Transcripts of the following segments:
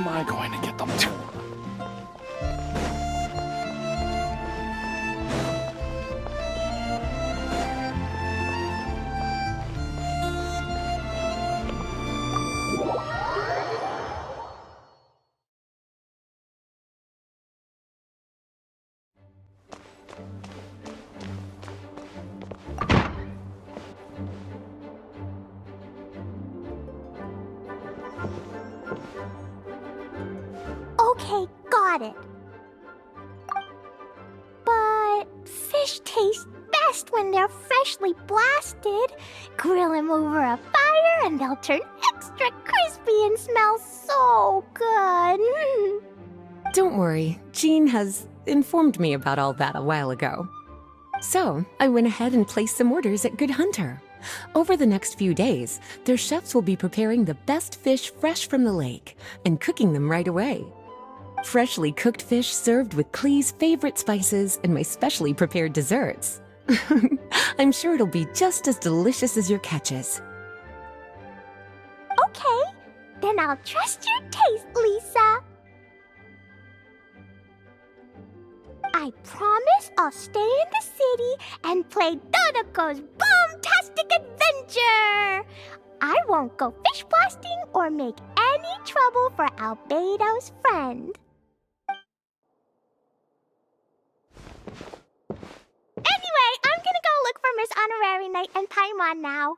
am I going to get them to? Okay, got it. But fish taste best when they're freshly blasted. Grill them over a fire and they'll turn extra crispy and smell so good. Don't worry, Jean has informed me about all that a while ago. So, I went ahead and placed some orders at Good Hunter. Over the next few days, their chefs will be preparing the best fish fresh from the lake and cooking them right away. Freshly cooked fish served with Klee's favorite spices and my specially prepared desserts. I'm sure it'll be just as delicious as your catches. Okay, then I'll trust your taste, Lisa. I promise I'll stay in the city and play Dodoco's bomb-tastic adventure. I won't go fish blasting or make any trouble for Albedo's friend. Anyway, I'm gonna go look for Miss Honorary Knight and Paimon now.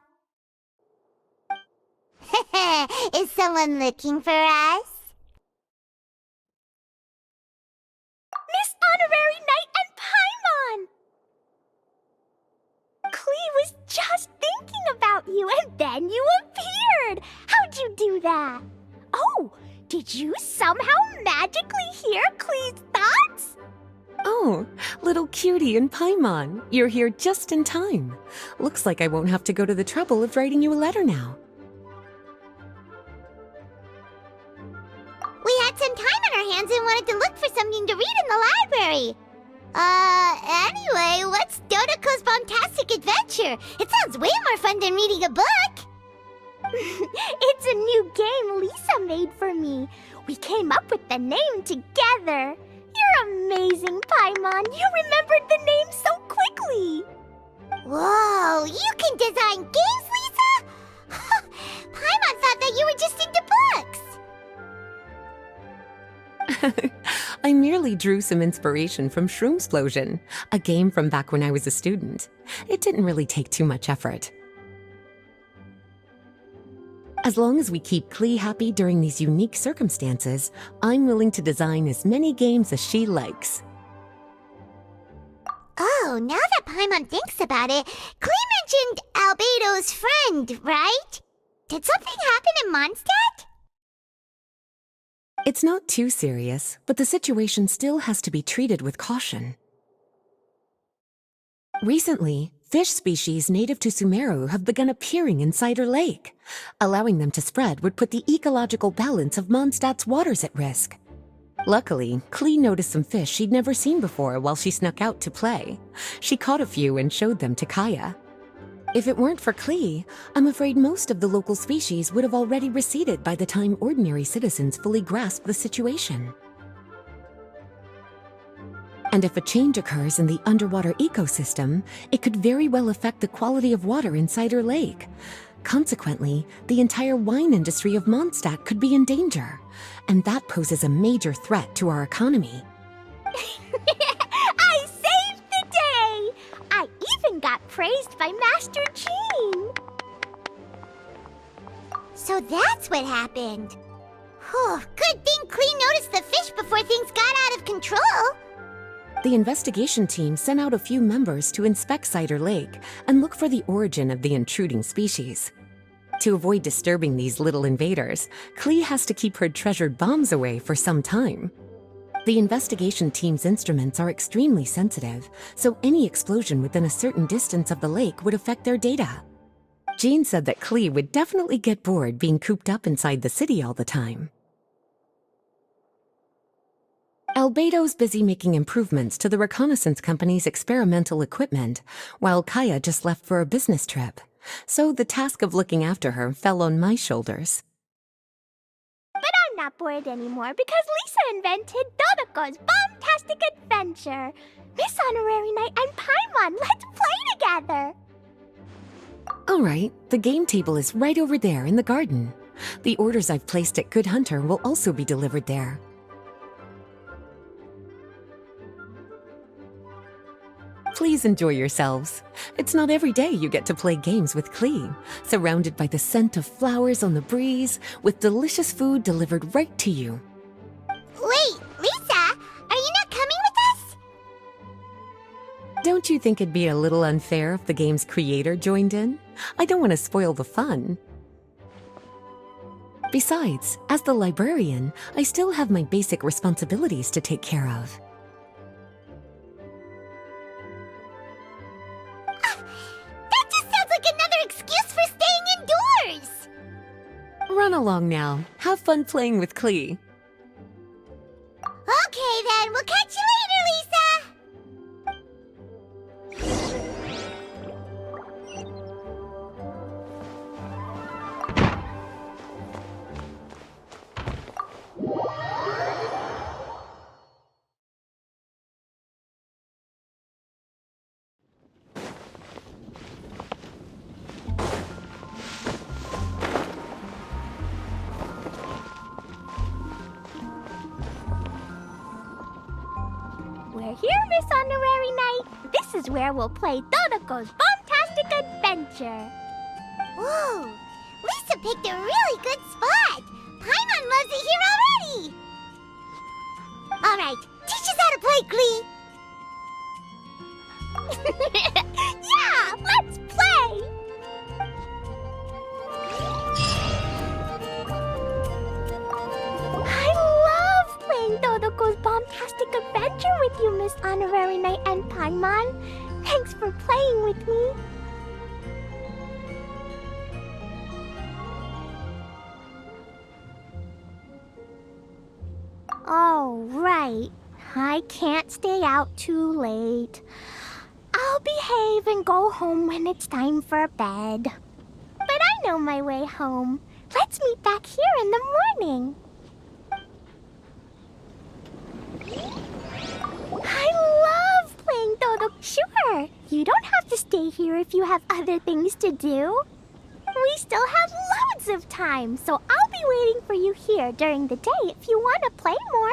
Is someone looking for us? Miss Honorary Knight and Paimon! Klee was just thinking about you and then you appeared! How'd you do that? Oh, did you somehow magically hear Klee's thoughts? Oh, little cutie and Paimon, you're here just in time. Looks like I won't have to go to the trouble of writing you a letter now. We had some time on our hands and wanted to look for something to read in the library. Anyway, what's Dodoco's bomb-tastic adventure? It sounds way more fun than reading a book. It's a new game Lisa made for me. We came up with the name together. You're amazing, Paimon. You remembered the name so quickly. Whoa, you can design games, Lisa? Paimon thought that you were just into books. I merely drew some inspiration from Shroomsplosion, a game from back when I was a student. It didn't really take too much effort. As long as we keep Klee happy during these unique circumstances, I'm willing to design as many games as she likes. Oh, now that Paimon thinks about it, Klee mentioned Albedo's friend, right? Did something happen in Mondstadt? It's not too serious, but the situation still has to be treated with caution. Recently, fish species native to Sumeru have begun appearing in Cider Lake. Allowing them to spread would put the ecological balance of Mondstadt's waters at risk. Luckily, Klee noticed some fish she'd never seen before while she snuck out to play. She caught a few and showed them to Kaya. If it weren't for Klee, I'm afraid most of the local species would have already receded by the time ordinary citizens fully grasp the situation. And if a change occurs in the underwater ecosystem, it could very well affect the quality of water in Cider Lake. Consequently, the entire wine industry of Mondstadt could be in danger, and that poses a major threat to our economy. I saved the day! I even got praised by Master Jean. So that's what happened. Whew, good thing Klee noticed the fish before things got out of control. The investigation team sent out a few members to inspect Cider Lake and look for the origin of the intruding species. To avoid disturbing these little invaders, Klee has to keep her treasured bombs away for some time. The investigation team's instruments are extremely sensitive, so any explosion within a certain distance of the lake would affect their data. Jean said that Klee would definitely get bored being cooped up inside the city all the time. Albedo's busy making improvements to the reconnaissance company's experimental equipment, while Kaya just left for a business trip. So the task of looking after her fell on my shoulders. But I'm not bored anymore because Lisa invented Dodoco's bomb-tastic adventure. Miss Honorary Knight and Paimon, let's play together. All right, the game table is right over there in the garden. The orders I've placed at Good Hunter will also be delivered there. Please enjoy yourselves. It's not every day you get to play games with Klee, surrounded by the scent of flowers on the breeze, with delicious food delivered right to you. Wait, Lisa, are you not coming with us? Don't you think it'd be a little unfair if the game's creator joined in? I don't want to spoil the fun. Besides, as the librarian, I still have my basic responsibilities to take care of. That just sounds like another excuse for staying indoors! Run along now. Have fun playing with Klee. Okay then, we'll catch you later, Lisa! We're here, Miss Honorary Knight. This is where we'll play Dodoco's bomb-tastic adventure. Whoa, Lisa picked a really good spot. Paimon loves it here already. All right, teach us how to play, Klee. Yeah, let's play! I love playing Dodoco's bomb-tastic adventure with you, Miss Honorary Knight and Paimon. Thanks for playing with me. Oh, right. I can't stay out too late. I'll behave and go home when it's time for bed. But I know my way home. Let's meet back here in the morning. I love playing Dodo. Sure, you don't have to stay here if you have other things to do. We still have loads of time, so I'll be waiting for you here during the day if you want to play more.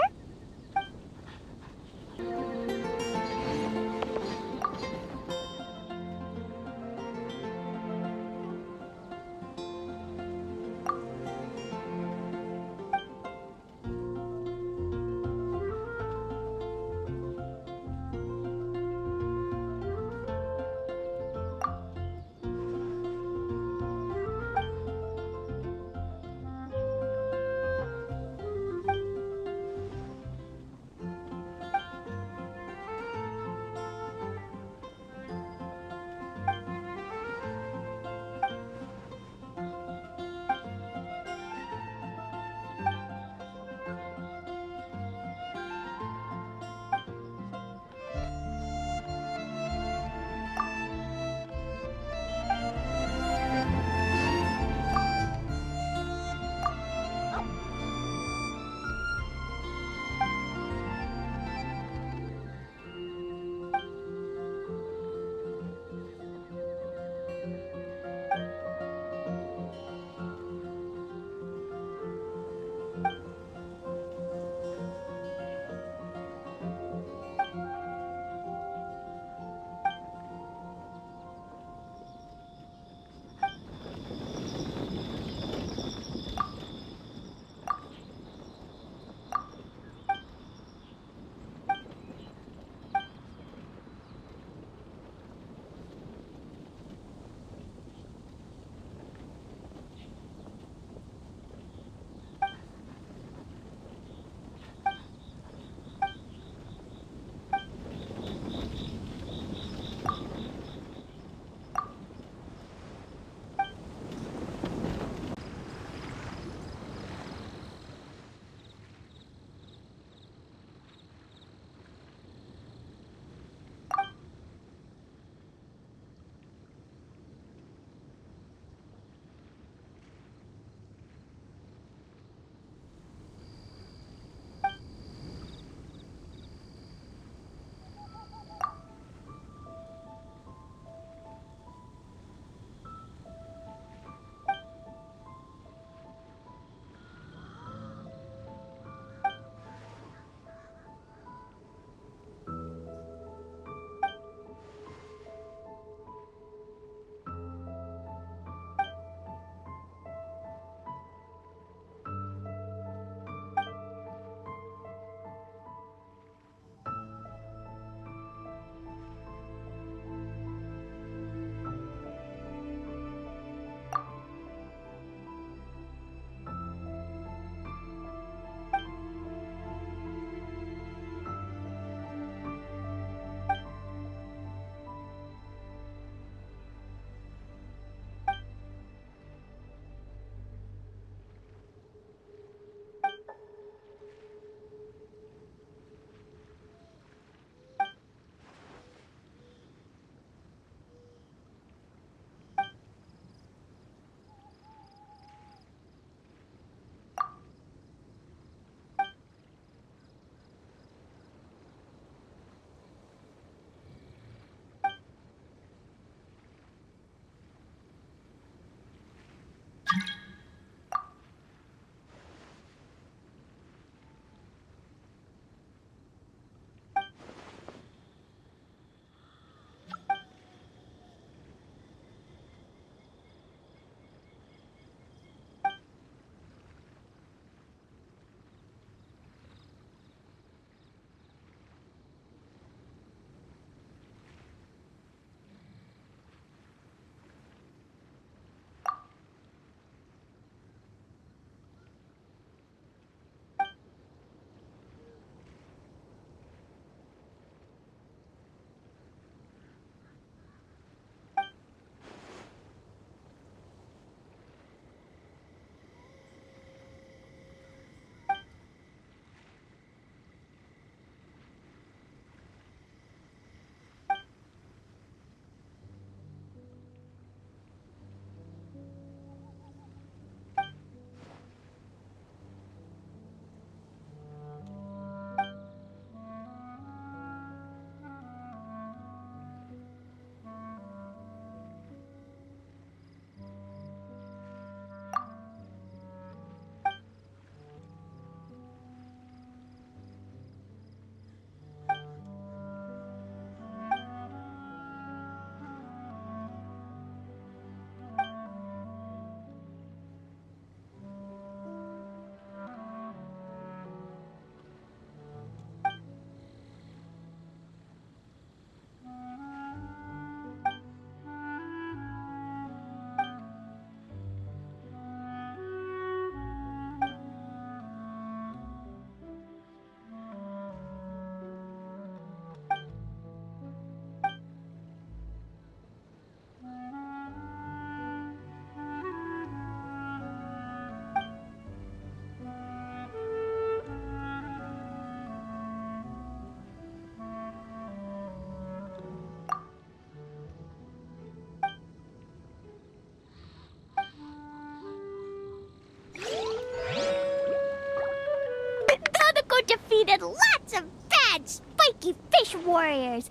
defeated lots of bad spiky fish warriors.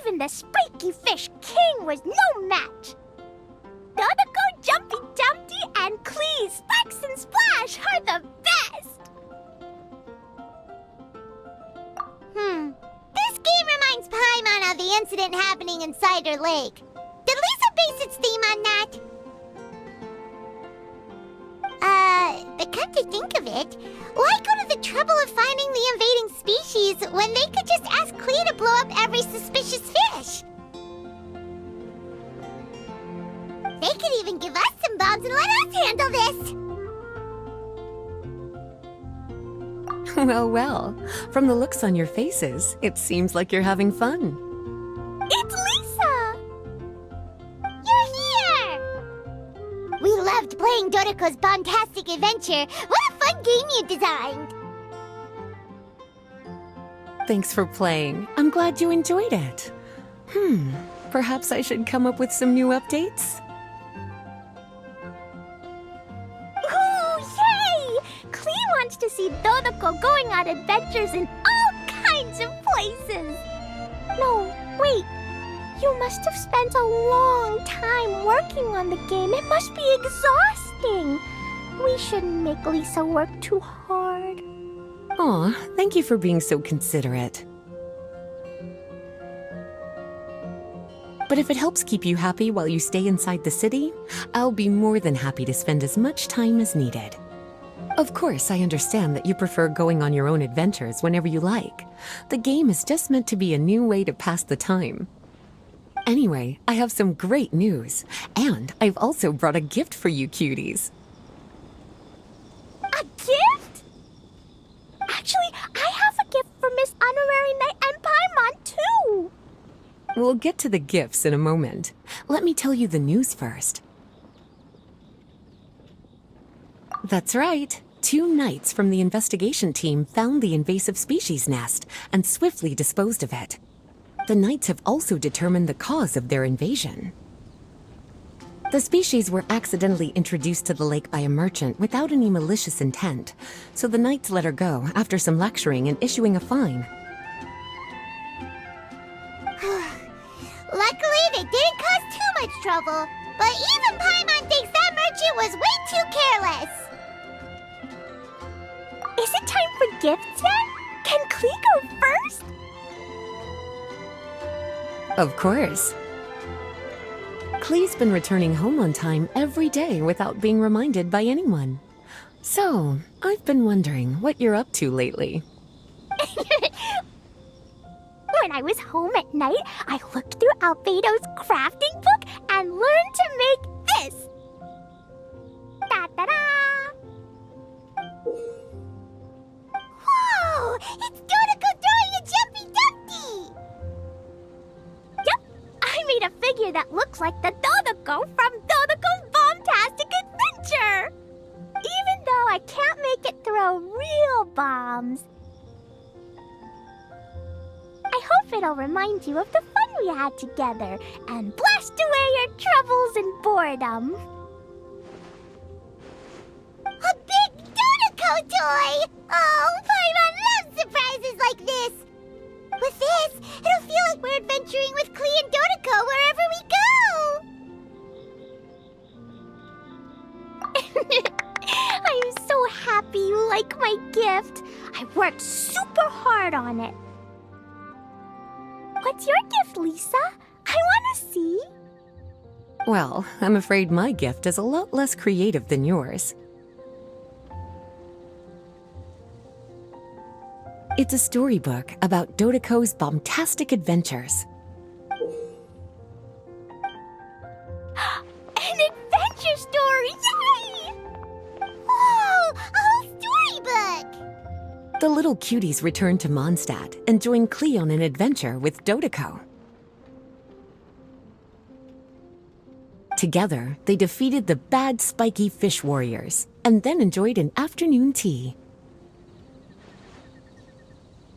Even the spiky fish king was no match. Dodoco, Jumpy Dumpty, and Klee, Sparks and Splash are the best. This game reminds Paimon of the incident happening in Cider Lake. Did Lisa base its theme on that? But come to think of it, why go to the trouble of finding the invading species when they could just ask Klee to blow up every suspicious fish? They could even give us some bombs and let us handle this! Well, well. From the looks on your faces, it seems like you're having fun. It's Lisa! You're here! We loved playing Dodoco's bomb-tastic adventure. What a fun game you designed! Thanks for playing. I'm glad you enjoyed it. Perhaps I should come up with some new updates? Ooh, yay! Klee wants to see Dodoco going on adventures in all kinds of places. No, wait. You must have spent a long time working on the game. It must be exhausting. We shouldn't make Lisa work too hard. Aw, thank you for being so considerate. But if it helps keep you happy while you stay inside the city, I'll be more than happy to spend as much time as needed. Of course, I understand that you prefer going on your own adventures whenever you like. The game is just meant to be a new way to pass the time. Anyway, I have some great news, and I've also brought a gift for you cuties. A gift? Actually, I have a gift for Miss Honorary Knight and Paimon, too. We'll get to the gifts in a moment. Let me tell you the news first. That's right. 2 knights from the investigation team found the invasive species nest and swiftly disposed of it. The knights have also determined the cause of their invasion. The species were accidentally introduced to the lake by a merchant without any malicious intent, so the knights let her go after some lecturing and issuing a fine. Luckily, they didn't cause too much trouble. But even Paimon thinks that merchant was way too careless. Is it time for gifts yet? Can Klee go first? Of course. Klee's been returning home on time every day without being reminded by anyone. So, I've been wondering what you're up to lately. When I was home at night, I looked through Albedo's crafting book and learned to make this. Da-da-da! Whoa! It's Dodoco throwing a jumpy dumpty! Yep, I made a figure that looks like the Dodoco from Dodoco's bomb-tastic adventure! Even though I can't make it throw real bombs. I hope it'll remind you of the fun we had together and blast away your troubles and boredom. A big Dodoco toy! Oh, Paimon loves surprises like this! With this, it'll feel like we're adventuring with Klee and Dodoco wherever we go! I'm so happy you like my gift. I worked super hard on it. What's your gift, Lisa? I want to see. Well, I'm afraid my gift is a lot less creative than yours. It's a storybook about Dodoco's bomb-tastic adventures. An adventure story! Yay! Whoa! A whole storybook! The little cuties return to Mondstadt and join Klee on an adventure with Dodoco. Together, they defeated the bad spiky fish warriors and then enjoyed an afternoon tea.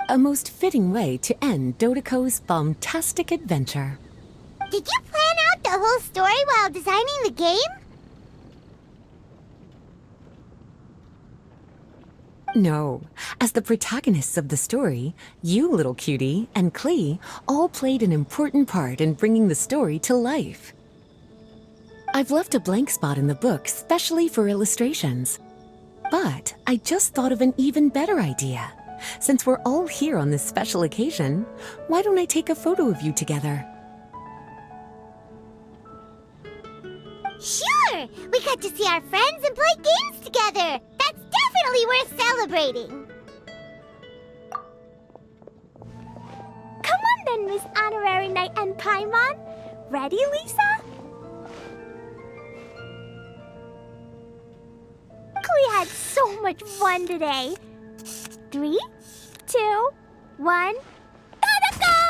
A most fitting way to end Dodoco's bomb-tastic adventure. Did you plan out the whole story while designing the game? No, as the protagonists of the story, you, little cutie, and Klee all played an important part in bringing the story to life. I've left a blank spot in the book specially for illustrations. But I just thought of an even better idea. Since we're all here on this special occasion, why don't I take a photo of you together? Sure! We got to see our friends and play games together! That's definitely worth celebrating! Come on then, Miss Honorary Knight and Paimon. Ready, Lisa? Klee had so much fun today. 3, 2, 1, Dodoco!